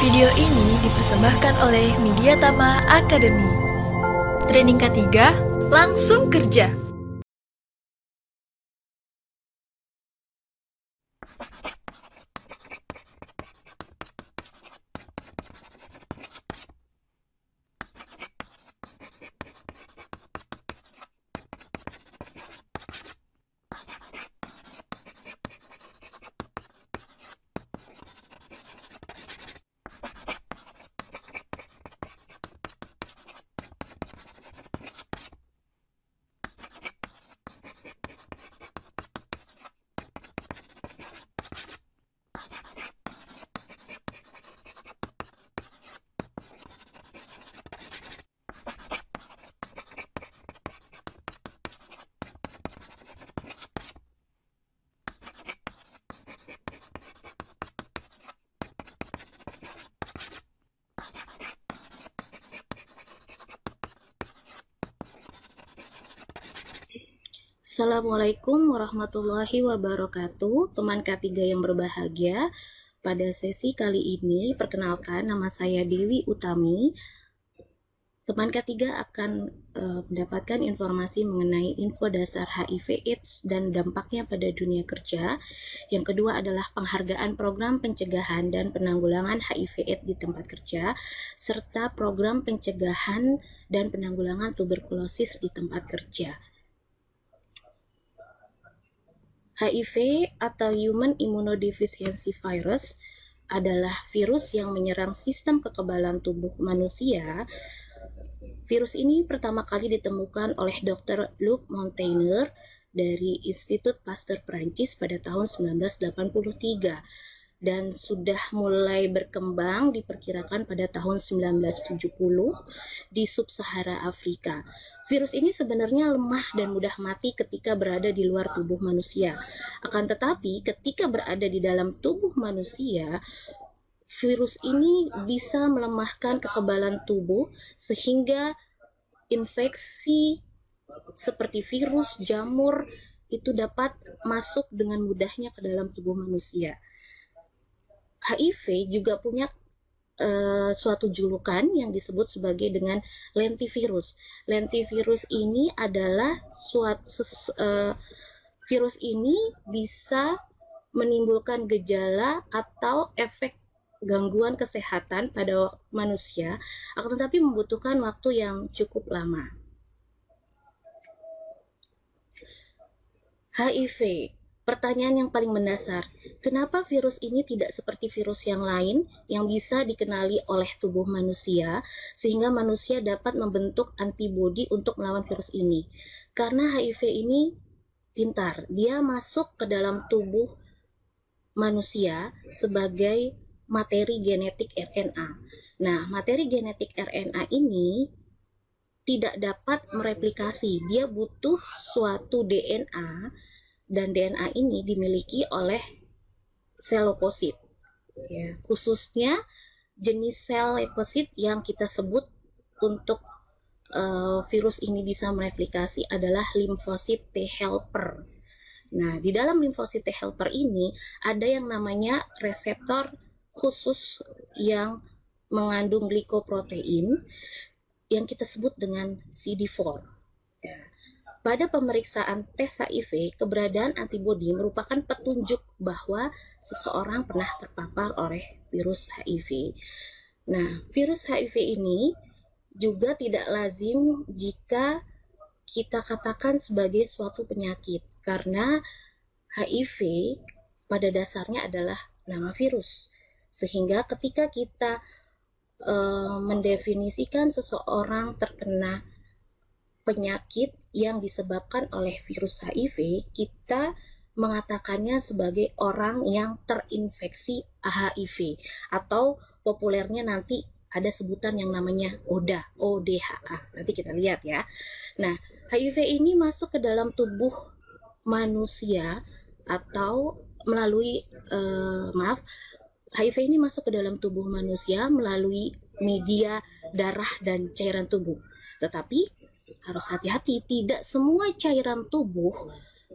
Video ini dipersembahkan oleh Mediatama Academy. Training ketiga, langsung kerja. Assalamualaikum warahmatullahi wabarakatuh, teman K3 yang berbahagia. Pada sesi kali ini, perkenalkan, nama saya Dewi Utami. Teman K3 akan mendapatkan informasi mengenai info dasar HIV/AIDS dan dampaknya pada dunia kerja. Yang kedua adalah penghargaan program pencegahan dan penanggulangan HIV/AIDS di tempat kerja, serta program pencegahan dan penanggulangan tuberkulosis di tempat kerja. HIV atau Human Immunodeficiency Virus adalah virus yang menyerang sistem kekebalan tubuh manusia. Virus ini pertama kali ditemukan oleh Dr. Luc Montagnier dari Institut Pasteur Prancis pada tahun 1983 dan sudah mulai berkembang diperkirakan pada tahun 1970 di Sub-Sahara Afrika. Virus ini sebenarnya lemah dan mudah mati ketika berada di luar tubuh manusia. Akan tetapi, ketika berada di dalam tubuh manusia, virus ini bisa melemahkan kekebalan tubuh sehingga infeksi seperti virus, jamur itu dapat masuk dengan mudahnya ke dalam tubuh manusia. HIV juga punya suatu julukan yang disebut sebagai dengan lentivirus. Lentivirus ini adalah virus ini bisa menimbulkan gejala atau efek gangguan kesehatan pada manusia, akan tetapi membutuhkan waktu yang cukup lama. HIV. Pertanyaan yang paling mendasar, kenapa virus ini tidak seperti virus yang lain yang bisa dikenali oleh tubuh manusia sehingga manusia dapat membentuk antibodi untuk melawan virus ini? Karena HIV ini pintar, dia masuk ke dalam tubuh manusia sebagai materi genetik RNA. Nah, materi genetik RNA ini tidak dapat mereplikasi, dia butuh suatu DNA dan DNA ini dimiliki oleh sel leukosit, ya, khususnya jenis sel leukosit yang kita sebut untuk virus ini bisa mereplikasi adalah limfosit T helper. Nah, di dalam limfosit T helper ini ada yang namanya reseptor khusus yang mengandung glikoprotein yang kita sebut dengan CD4. Ya. Pada pemeriksaan tes HIV, keberadaan antibodi merupakan petunjuk bahwa seseorang pernah terpapar oleh virus HIV. Nah, virus HIV ini juga tidak lazim jika kita katakan sebagai suatu penyakit, karena HIV pada dasarnya adalah nama virus. Sehingga ketika kita mendefinisikan seseorang terkena penyakit yang disebabkan oleh virus HIV, kita mengatakannya sebagai orang yang terinfeksi HIV, atau populernya nanti ada sebutan yang namanya ODHA. Nanti kita lihat ya. Nah, HIV ini masuk ke dalam tubuh manusia atau melalui HIV ini masuk ke dalam tubuh manusia melalui media darah dan cairan tubuh. Tetapi harus hati-hati, tidak semua cairan tubuh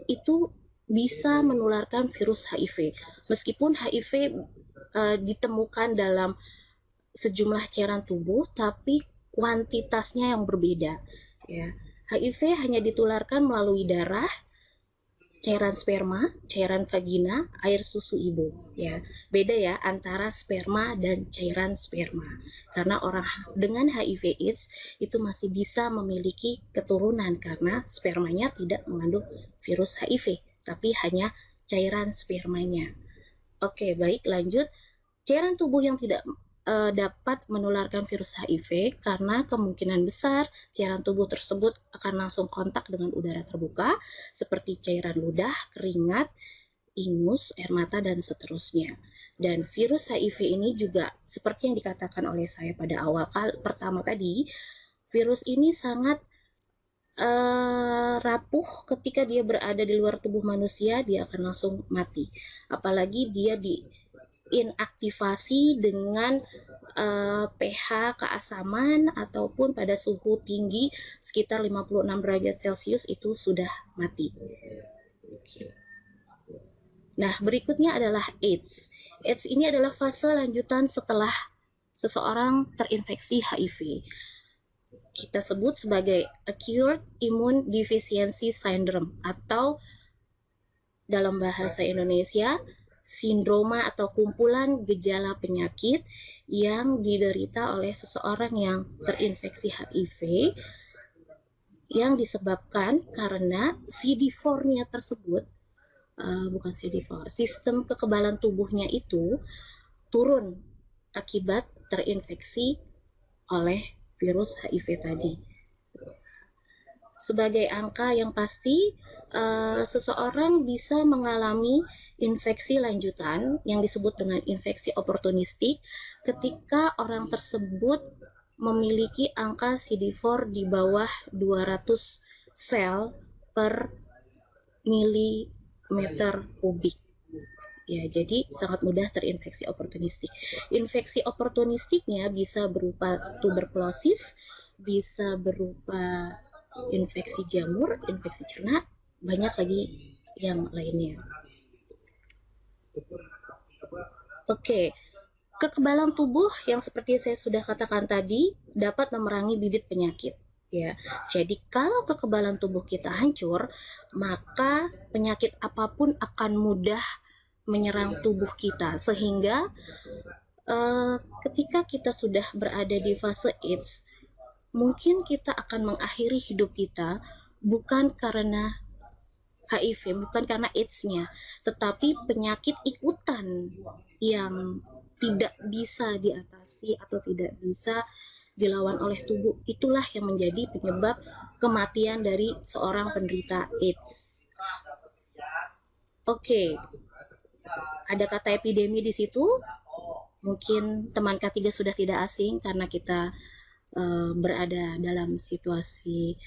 itu bisa menularkan virus HIV. Meskipun HIV ditemukan dalam sejumlah cairan tubuh tapi kuantitasnya yang berbeda. Ya, HIV hanya ditularkan melalui darah, cairan sperma, cairan vagina, air susu ibu. Ya, beda ya antara sperma dan cairan sperma. Karena orang dengan HIV/AIDS itu masih bisa memiliki keturunan karena spermanya tidak mengandung virus HIV, tapi hanya cairan spermanya. Oke, baik, lanjut. Cairan tubuh yang tidak dapat menularkan virus HIV karena kemungkinan besar cairan tubuh tersebut akan langsung kontak dengan udara terbuka seperti cairan ludah, keringat, ingus, air mata, dan seterusnya. Dan virus HIV ini juga seperti yang dikatakan oleh saya pada awal pertama tadi, virus ini sangat rapuh ketika dia berada di luar tubuh manusia, dia akan langsung mati. Apalagi dia inaktivasi dengan pH keasaman ataupun pada suhu tinggi sekitar 56 derajat Celcius itu sudah mati. Nah, berikutnya adalah AIDS. AIDS ini adalah fase lanjutan setelah seseorang terinfeksi HIV. Kita sebut sebagai acute immune deficiency syndrome atau dalam bahasa Indonesia sindroma atau kumpulan gejala penyakit yang diderita oleh seseorang yang terinfeksi HIV yang disebabkan karena CD4-nya tersebut, bukan CD4, sistem kekebalan tubuhnya itu turun akibat terinfeksi oleh virus HIV tadi. Sebagai angka yang pasti, seseorang bisa mengalami infeksi lanjutan yang disebut dengan infeksi oportunistik ketika orang tersebut memiliki angka CD4 di bawah 200 sel per milimeter kubik. Ya, jadi sangat mudah terinfeksi oportunistik. Infeksi oportunistiknya bisa berupa tuberkulosis, bisa berupa infeksi jamur, infeksi cerna, banyak lagi yang lainnya. Oke, kekebalan tubuh yang seperti saya sudah katakan tadi dapat memerangi bibit penyakit. Ya, jadi kalau kekebalan tubuh kita hancur, maka penyakit apapun akan mudah menyerang tubuh kita, sehingga ketika kita sudah berada di fase AIDS, mungkin kita akan mengakhiri hidup kita bukan karena HIV, bukan karena AIDS-nya, tetapi penyakit ikutan yang tidak bisa diatasi atau tidak bisa dilawan oleh tubuh, itulah yang menjadi penyebab kematian dari seorang penderita AIDS. Oke, ada kata epidemi di situ. Mungkin teman K3 sudah tidak asing karena kita berada dalam situasi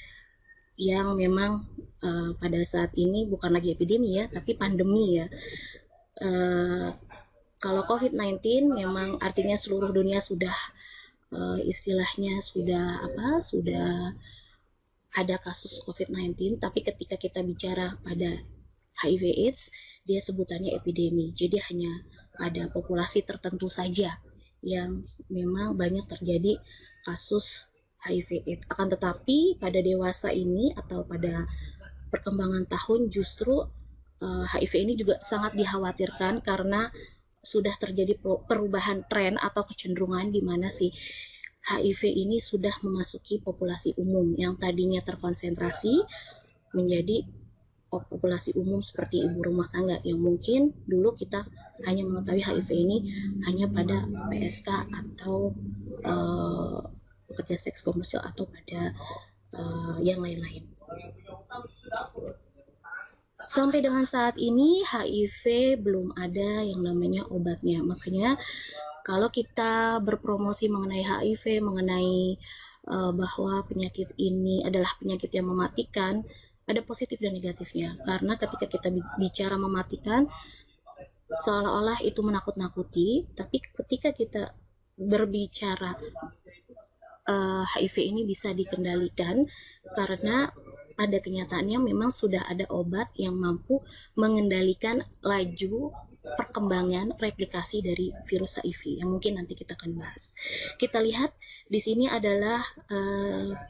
yang memang pada saat ini bukan lagi epidemi ya, tapi pandemi ya. Kalau COVID-19 memang artinya seluruh dunia sudah istilahnya sudah ada kasus COVID-19, tapi ketika kita bicara pada HIV/AIDS, dia sebutannya epidemi. Jadi hanya pada populasi tertentu saja yang memang banyak terjadi kasus HIV/AIDS. Akan tetapi pada dewasa ini atau pada perkembangan tahun justru HIV ini juga sangat dikhawatirkan karena sudah terjadi perubahan tren atau kecenderungan di mana si HIV ini sudah memasuki populasi umum yang tadinya terkonsentrasi menjadi populasi umum seperti ibu rumah tangga yang mungkin dulu kita hanya mengetahui HIV ini hanya pada PSK atau pekerja seks komersial atau pada yang lain-lain. Sampai dengan saat ini HIV belum ada yang namanya obatnya. Makanya kalau kita berpromosi mengenai HIV, mengenai bahwa penyakit ini adalah penyakit yang mematikan, ada positif dan negatifnya. Karena ketika kita bicara mematikan, seolah-olah itu menakut-nakuti, tapi ketika kita berbicara HIV ini bisa dikendalikan karena pada kenyataannya memang sudah ada obat yang mampu mengendalikan laju perkembangan replikasi dari virus HIV yang mungkin nanti kita akan bahas. Kita lihat di sini adalah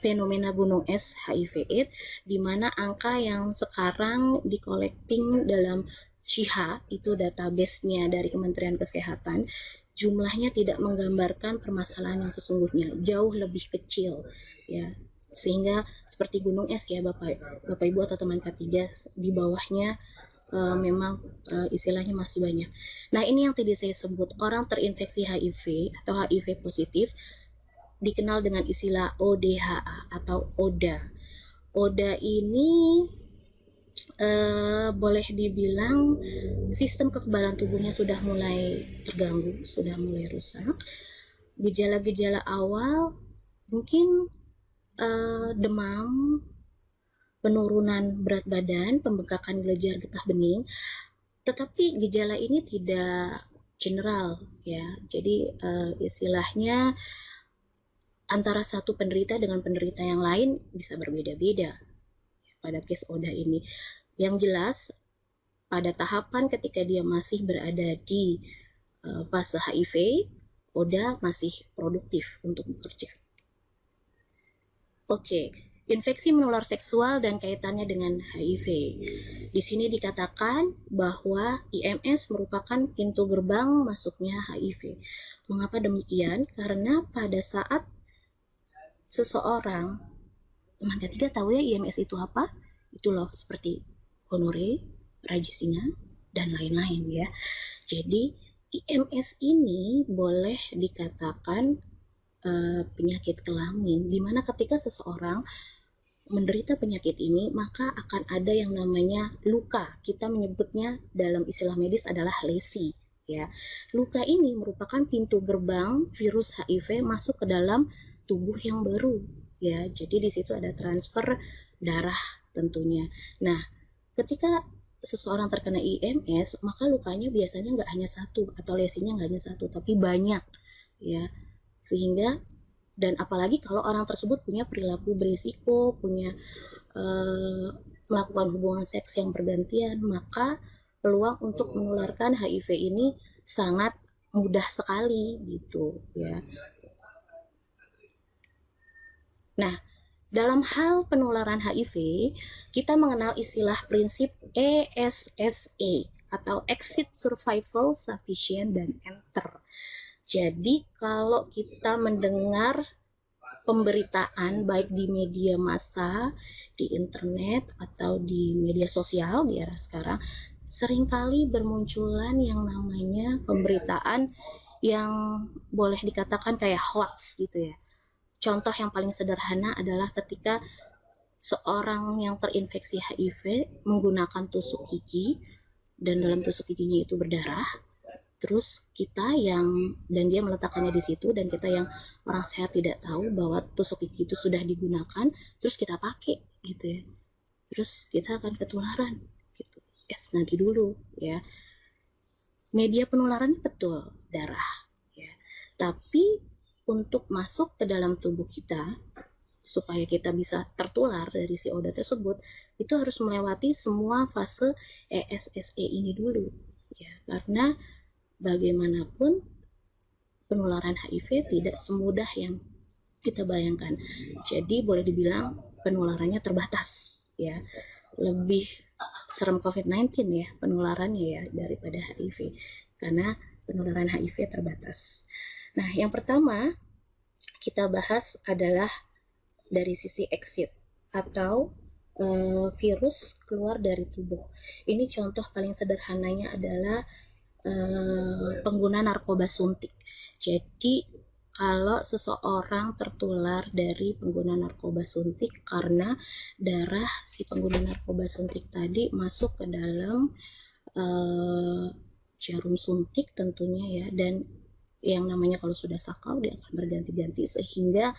fenomena gunung es HIV/AIDS, di mana angka yang sekarang di-collecting dalam CIHA, itu database-nya dari Kementerian Kesehatan, jumlahnya tidak menggambarkan permasalahan yang sesungguhnya, jauh lebih kecil ya. Sehingga seperti gunung es ya Bapak Ibu atau teman K3, di bawahnya memang istilahnya masih banyak. Nah, ini yang tadi saya sebut, orang terinfeksi HIV atau HIV positif dikenal dengan istilah ODHA atau ODA. ODA ini boleh dibilang sistem kekebalan tubuhnya sudah mulai terganggu, sudah mulai rusak. Gejala-gejala awal mungkin demam, penurunan berat badan, pembengkakan gelejar getah bening, tetapi gejala ini tidak general ya. Jadi istilahnya antara satu penderita dengan penderita yang lain bisa berbeda-beda pada case ODA ini. Yang jelas pada tahapan ketika dia masih berada di fase HIV, ODA masih produktif untuk bekerja. Oke, infeksi menular seksual dan kaitannya dengan HIV. Di sini dikatakan bahwa IMS merupakan pintu gerbang masuknya HIV. Mengapa demikian? Karena pada saat seseorang, teman ketiga tahu ya IMS itu apa? Itu loh seperti gonore, rajis singa, dan lain-lain ya. Jadi IMS ini boleh dikatakan penyakit kelamin, dimana ketika seseorang menderita penyakit ini maka akan ada yang namanya luka. Kita menyebutnya dalam istilah medis adalah lesi ya. Luka ini merupakan pintu gerbang virus HIV masuk ke dalam tubuh yang baru ya. Jadi di situ ada transfer darah tentunya. Nah, ketika seseorang terkena IMS maka lukanya biasanya nggak hanya satu atau lesinya nggak hanya satu tapi banyak ya. Sehingga, dan apalagi kalau orang tersebut punya perilaku berisiko, punya melakukan hubungan seks yang bergantian, maka peluang untuk menularkan HIV ini sangat mudah sekali gitu ya. Nah, dalam hal penularan HIV, kita mengenal istilah prinsip ESSA atau Exit Survival Sufficient dan Enter. Jadi kalau kita mendengar pemberitaan baik di media massa, di internet atau di media sosial di era sekarang, seringkali bermunculan yang namanya pemberitaan yang boleh dikatakan kayak hoax gitu ya. Contoh yang paling sederhana adalah ketika seorang yang terinfeksi HIV menggunakan tusuk gigi dan dalam tusuk giginya itu berdarah. Terus kita dan dia meletakkannya di situ, dan kita yang orang sehat tidak tahu bahwa tusuk gigi itu sudah digunakan, terus kita pakai gitu ya. Terus kita akan ketularan gitu. Nanti dulu ya. Media penularan betul darah ya. Tapi untuk masuk ke dalam tubuh kita supaya kita bisa tertular dari si ODA tersebut, itu harus melewati semua fase ESSA ini dulu ya. Karena bagaimanapun penularan HIV tidak semudah yang kita bayangkan. Jadi boleh dibilang penularannya terbatas ya. Lebih serem COVID-19 ya penularannya ya daripada HIV. Karena penularan HIV terbatas. Nah, yang pertama kita bahas adalah dari sisi exit atau virus keluar dari tubuh. Ini contoh paling sederhananya adalah pengguna narkoba suntik. Jadi kalau seseorang tertular dari pengguna narkoba suntik karena darah si pengguna narkoba suntik tadi masuk ke dalam jarum suntik tentunya ya, dan yang namanya kalau sudah sakau dia akan berganti-ganti sehingga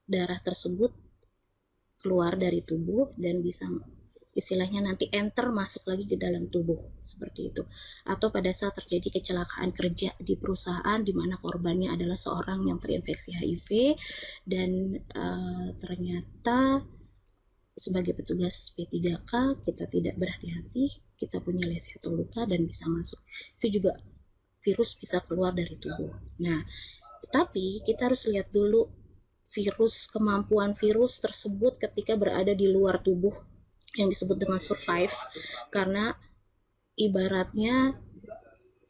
darah tersebut keluar dari tubuh dan bisa istilahnya nanti enter masuk lagi ke dalam tubuh seperti itu. Atau pada saat terjadi kecelakaan kerja di perusahaan di mana korbannya adalah seorang yang terinfeksi HIV dan ternyata sebagai petugas P3K kita tidak berhati-hati, kita punya lesi atau luka dan bisa masuk. Itu juga virus bisa keluar dari tubuh. Nah, tetapi kita harus lihat dulu kemampuan virus tersebut ketika berada di luar tubuh yang disebut dengan survive. Karena ibaratnya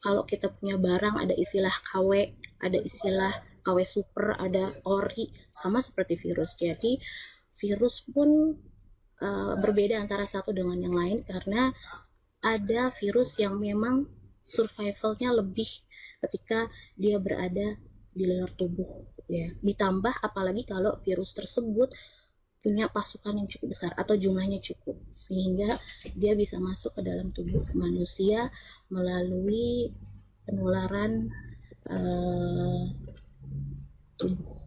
kalau kita punya barang, ada istilah KW, ada istilah KW super, ada ori, sama seperti virus. Jadi virus pun berbeda antara satu dengan yang lain karena ada virus yang memang survivalnya lebih ketika dia berada di luar tubuh, ya. Ditambah apalagi kalau virus tersebut punya pasukan yang cukup besar atau jumlahnya cukup sehingga dia bisa masuk ke dalam tubuh manusia melalui penularan tubuh.